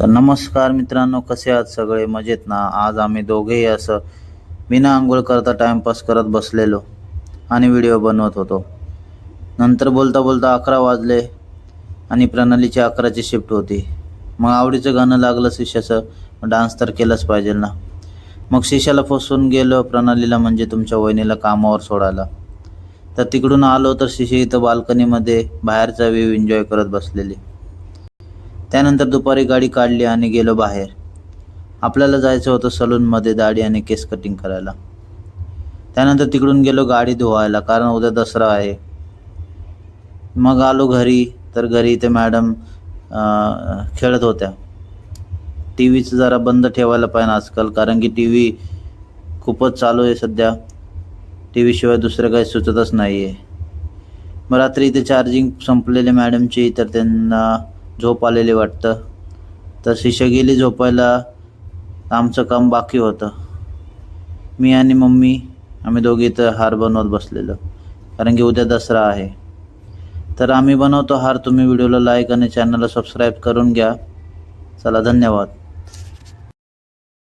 तर नमस्कार मित्रांनो, कसे आहात सगळे? मजेत ना? आज आम्ही दोघेही असं बिना आंघोळ करता टाइमपास करत बसलेलो आणि व्हिडिओ बनवत होतो. नंतर बोलता बोलता 11 वाजले आणि प्रणालीची 11ची शिफ्ट होती. मग आवडीचं गाणं लागलं शिष्याचं, डान्स तर केलंच पाहिजे ना. मग शिष्याला फसवून गेलो प्रणालीला, म्हणजे तुमच्या वहिनीला कामावर सोडायला. तर तिकडून आलो तर शिशी इथं बाल्कनीमध्ये बाहेरचा व्ह्यू एन्जॉय करत बसलेली. त्यानंतर दुपारी गाडी काढली आणि गेलो बाहेर. आपल्याला जायचं होतं सलूनमध्ये दाढी आणि केस कटिंग करायला. त्यानंतर तिकडून गेलो गाडी धुवायला, कारण उद्या दसरा आहे. मग आलो घरी, तर घरी ते मॅडम खेळत होत्या. टी व्हीचं जरा बंद ठेवायला पाहिजे आजकाल, कारण की टी व्ही खूपच चालू आहे सध्या. टी व्हीशिवाय दुसरं काही सुचतच नाही आहे. मग रात्री इथे चार्जिंग संपलेले मॅडमची, तर त्यांना झोप आलेली वाटतं. तर शिष्य गेली झोपायला. आमचं काम बाकी होतं. मी आणि मम्मी आम्ही दोघी इथं हार बनवत बसलेलो, कारण की उद्या दसरा आहे. तर आम्ही बनवतो हार. तुम्ही व्हिडिओला लाईक आणि चॅनलला सबस्क्राईब करून घ्या. चला, धन्यवाद.